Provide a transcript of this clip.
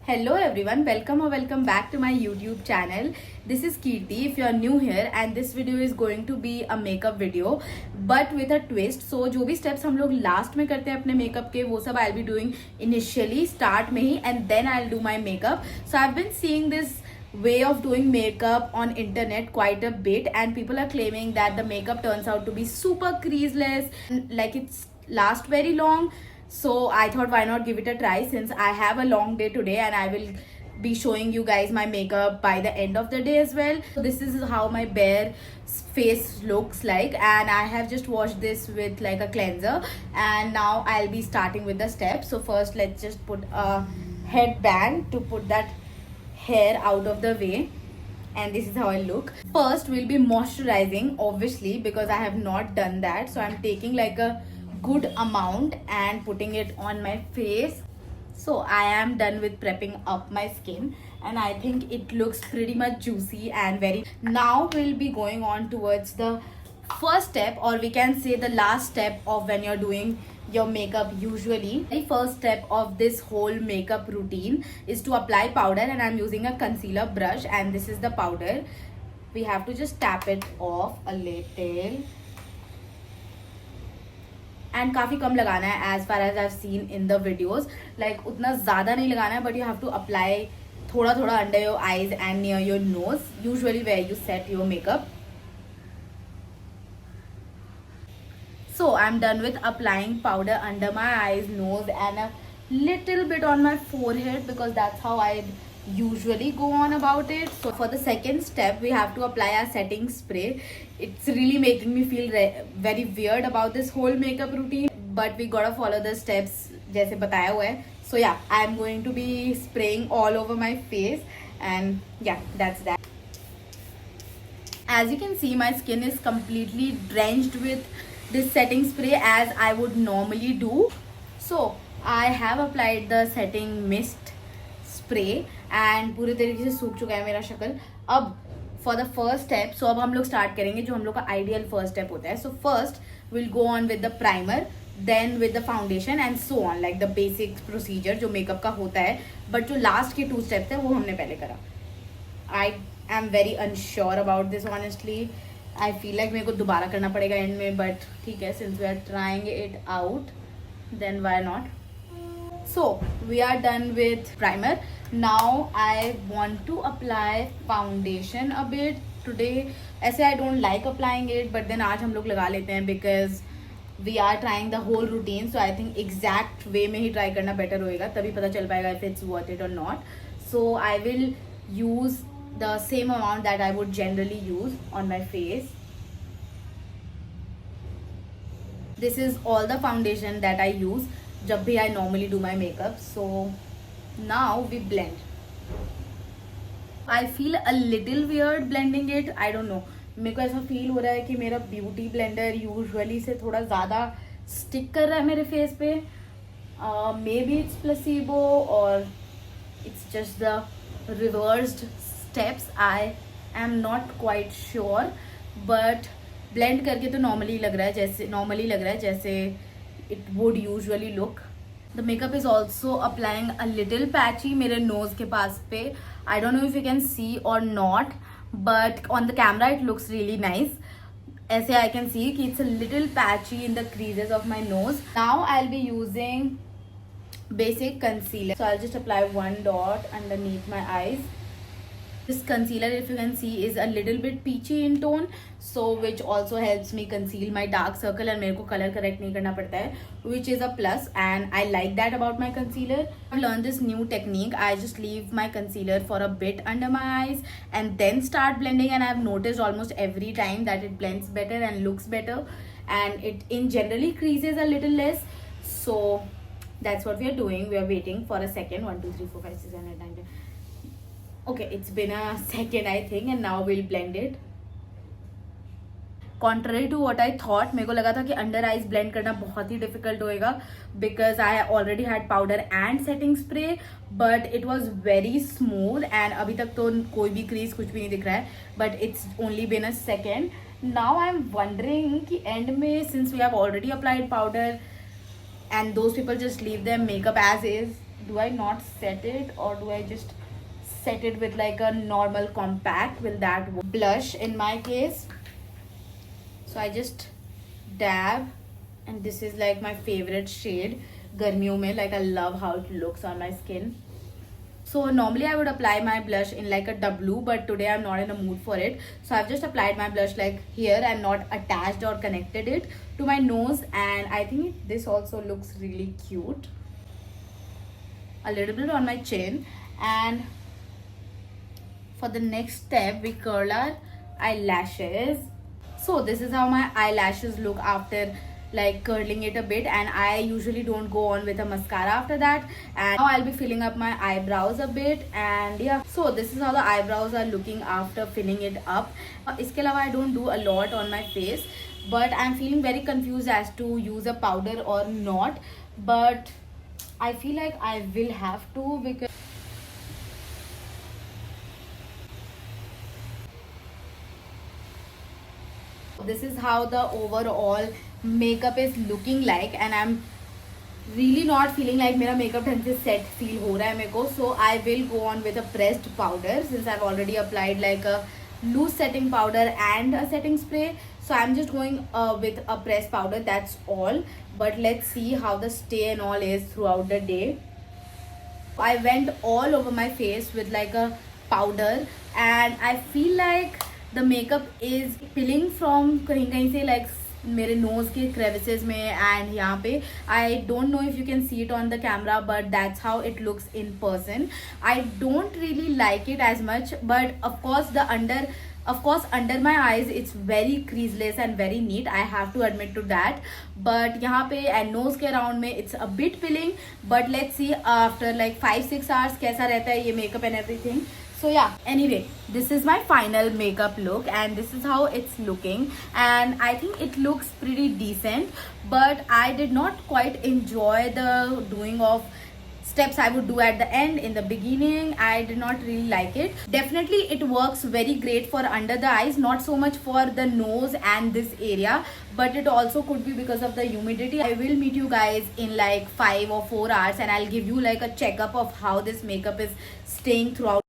Hello everyone, welcome or welcome back to my YouTube channel. This is Kirti if you are new here and this video is going to be a makeup video but with a twist. So जो भी steps हम लोग last में करते हैं अपने makeup के वो सब I'll be doing initially start में ही and then I'll do my makeup. So I've been seeing this way of doing makeup on internet quite a bit and people are claiming that the makeup turns out to be super creaseless, like it's last very long. So I thought why not give it a try since I have a long day today and I will be showing you guys my makeup by the end of the day as well. So this is how my bare face looks like and I have just washed this with like a cleanser and now I'll be starting with the steps. So first let's just put a headband to put that hair out of the way. And this is how I look. First we'll be moisturizing obviously because I have not done that. So I'm taking like a good amount and putting it on my face. So I am done with prepping up my skin and I think it looks pretty much juicy and very. Now we'll be going on towards the first step, or we can say the last step of when you're doing your makeup usually. The first step of this whole makeup routine is to apply powder and I'm using a concealer brush and this is the powder. We have to just tap it off a little and काफ़ी कम लगाना है as far as I've seen in the videos. Like उतना ज़्यादा नहीं लगाना है but you have to apply थोड़ा थोड़ा under your eyes and near your nose, usually where you set your makeup. So I'm done with applying powder under my eyes, nose and a little bit on my forehead because that's how I usually go on about it. So for the second step we have to apply our setting spray. It's really making me feel very weird about this whole makeup routine but we gotta follow the steps जैसे बताया हुआ है. So yeah, I'm going to be spraying all over my face and yeah, that's that. As you can see, my skin is completely drenched with this setting spray as I would normally do. So I have applied the setting mist spray and पूरे तरीके से सूख चुका है मेरा शक्ल. अब for the first step, so अब हम लोग start करेंगे जो हम लोग का ideal first step होता है. So first we'll go on with the primer, then with the foundation and so on, like the basic procedure जो makeup का होता है. But जो last के 2 steps है वो हमने पहले करा. I am very unsure about this honestly. I feel like मेरे को दोबारा करना पड़ेगा end में, but ठीक है, since we are trying it out, then why not? So we are done with primer. Now I want to apply foundation a bit today. ऐसे I don't like applying it, but then आज हम लोग लगा लेते हैं because we are trying the whole routine. So I think exact way में ही try करना better होएगा, तभी पता चल पाएगा if it's worth it or not. So I will use the same amount that I would generally use on my face. This is all the foundation that I use जब भी I normally do my makeup. So now we blend. I feel a little weird blending it. I don't know. मेरे को ऐसा feel हो रहा है कि मेरा ब्यूटी ब्लेंडर यूजुअली से थोड़ा ज़्यादा स्टिक कर रहा है मेरे फेस पे. मे बी इट्स प्लेसिबो और it's just the reversed steps. I am not quite sure but blend करके तो नॉर्मली लग रहा है जैसे it would usually look. The makeup is also applying a little patchy मेरे nose के पास पे. I don't know if you can see or not, but on the camera it looks really nice. ऐसे I can see कि it's a little patchy in the creases of my nose. Now I'll be using basic concealer. So I'll just apply one dot underneath my eyes. This concealer, if you can see, is a little bit peachy in tone, so which also helps me conceal my dark circle and मेरे को color correct नहीं करना पड़ता है, which is a plus and I like that about my concealer. I've learned this new technique. I just leave my concealer for a bit under my eyes and then start blending and I've noticed almost every time that it blends better and looks better and it in generally creases a little less. So that's what we are doing. We are waiting for a second. 1 2 3 4 5 6 7 8 9 10. Okay, it's been a second I think and now we'll blend it. Contrary to what I thought, मेरे को लगा था कि under eyes blend करना बहुत ही difficult होएगा because I already had powder and setting spray but it was very smooth and अभी तक तो कोई भी crease कुछ भी नहीं दिख रहा है but it's only been a second. Now I'm wondering कि end में since we have already applied powder and those people just leave their makeup as is, do I not set it, or do I just set it with like a normal compact? Will that work? Blush in my case, so I just dab, and this is like my favorite shade, Garmiyon mein. Like I love how it looks on my skin. So normally I would apply my blush in like a W, but today I'm not in a mood for it. So I've just applied my blush like here and not attached or connected it to my nose. And I think this also looks really cute. A little bit on my chin. And for the next step, we curl our eyelashes. So this is how my eyelashes look after like curling it a bit, and I usually don't go on with a mascara after that. And now I'll be filling up my eyebrows a bit, and yeah, so this is how the eyebrows are looking after filling it up. Iske alawa I don't do a lot on my face, but I'm feeling very confused as to use a powder or not, but I feel like I will have to, because this is how the overall makeup is looking like, and I'm really not feeling like मेरा makeup ढंग से set feel हो रहा है मेरे को. So I will go on with a pressed powder, since I've already applied like a loose setting powder and a setting spray. So I'm just going with a pressed powder, that's all. But let's see how the stay and all is throughout the day. I went all over my face with like a powder, and I feel like the makeup is peeling from कहीं से, like मेरे knows के crevices में and यहाँ पे. I don't know if you can see it on the camera, but that's how it looks in person. I don't really like it as much, but of course under my eyes it's very creaseless and very neat, I have to admit to that. But यहाँ पे and nose के around में it's a bit peeling. But let's see after like 5-6 hours कैसा रहता है ये makeup and everything. So yeah, anyway, this is my final makeup look, and this is how it's looking, and I think it looks pretty decent, but I did not quite enjoy the doing of steps I would do at the end. In the beginning I did not really like it. Definitely it works very great for under the eyes, not so much for the nose and this area, but it also could be because of the humidity. I will meet you guys in like 5 or 4 hours, and I'll give you like a checkup of how this makeup is staying throughout.